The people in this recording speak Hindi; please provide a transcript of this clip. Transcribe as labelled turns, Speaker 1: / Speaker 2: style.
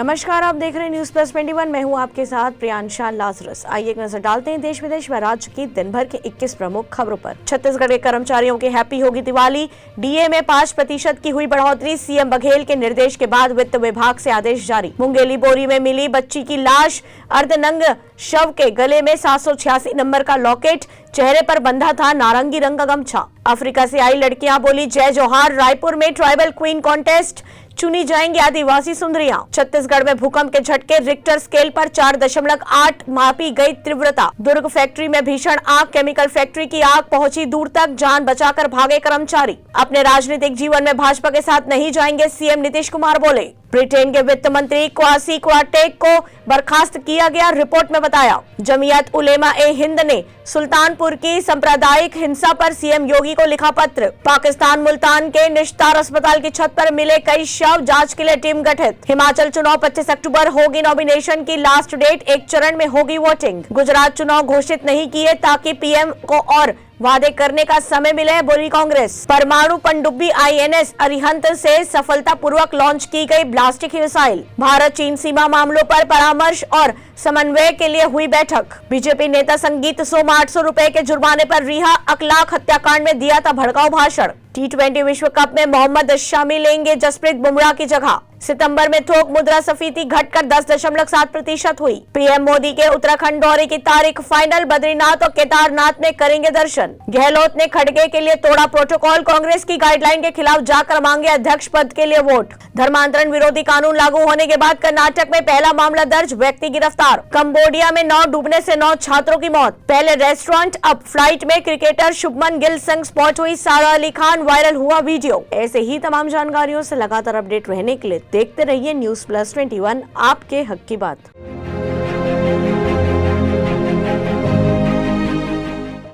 Speaker 1: नमस्कार, आप देख रहे हैं न्यूज प्लस 21। मैं हूं आपके साथ प्रियांशा लाजरस। आइए एक नजर डालते हैं देश विदेश व राज्य की दिन भर की 21 प्रमुख खबरों पर। छत्तीसगढ़ के कर्मचारियों की हैप्पी होगी दिवाली। डीए में 5% की हुई बढ़ोतरी। सीएम बघेल के निर्देश के बाद वित्त विभाग से आदेश जारी। मुंगेली बोरी में मिली बच्ची की लाश। अर्धनंग शव के गले में 786 नंबर का लॉकेट। चेहरे पर बंधा था नारंगी रंग का गमछा। अफ्रीका से आई लड़कियां बोली जय जोहार। रायपुर में ट्राइबल क्वीन कॉन्टेस्ट। चुनी जाएंगी आदिवासी सुंदरियां। छत्तीसगढ़ में भूकंप के झटके। रिक्टर स्केल पर 4.8 मापी गई तीव्रता। दुर्ग फैक्ट्री में भीषण आग। केमिकल फैक्ट्री की आग पहुंची दूर तक। जान बचाकर भागे कर्मचारी। अपने राजनीतिक जीवन में भाजपा के साथ नहीं जाएंगे, सीएम नीतीश कुमार बोले। ब्रिटेन के वित्त मंत्री क्वासी क्वार्टेक को बर्खास्त किया गया, रिपोर्ट में बताया। जमीयत उलेमा ए हिंद ने सुल्तानपुर की सांप्रदायिक हिंसा पर सीएम योगी को लिखा पत्र। पाकिस्तान मुल्तान के निश्तार अस्पताल की छत पर मिले कई शव। जांच के लिए टीम गठित। हिमाचल चुनाव 25 अक्टूबर होगी नॉमिनेशन की लास्ट डेट। एक चरण में होगी वोटिंग। गुजरात चुनाव घोषित नहीं किए ताकि पीएम को और वादे करने का समय मिले, बोली कांग्रेस। परमाणु पनडुब्बी आईएनएस अरिहंत से सफलतापूर्वक लॉन्च की गई ब्लास्टिक मिसाइल। भारत चीन सीमा मामलों पर परामर्श और समन्वय के लिए हुई बैठक। बीजेपी नेता संगीत सोम 800 रुपए के जुर्माने पर रिहा। अखलाक हत्याकांड में दिया था भड़काऊ भाषण। T20 विश्व कप में मोहम्मद शमी लेंगे जसप्रीत बुमराह की जगह। सितंबर में थोक मुद्रास्फीति घटकर 10.7% हुई। पीएम मोदी के उत्तराखंड दौरे की तारीख फाइनल। बद्रीनाथ और केदारनाथ में करेंगे दर्शन। गहलोत ने खड़गे के लिए तोड़ा प्रोटोकॉल। कांग्रेस की गाइडलाइन के खिलाफ जाकर मांगे अध्यक्ष पद के लिए वोट। धर्मांतरण विरोधी कानून लागू होने के बाद कर्नाटक में पहला मामला दर्ज। व्यक्ति गिरफ्तार। कंबोडिया में नाव डूबने से 9 छात्रों की मौत। पहले रेस्टोरेंट अब फ्लाइट में। क्रिकेटर शुभमन गिल संग स्पॉट हुई सारा अली खान। वायरल हुआ वीडियो। ऐसे ही तमाम जानकारियों से लगातार अपडेट रहने के लिए देखते रहिए न्यूज प्लस 21, आपके हक की बात।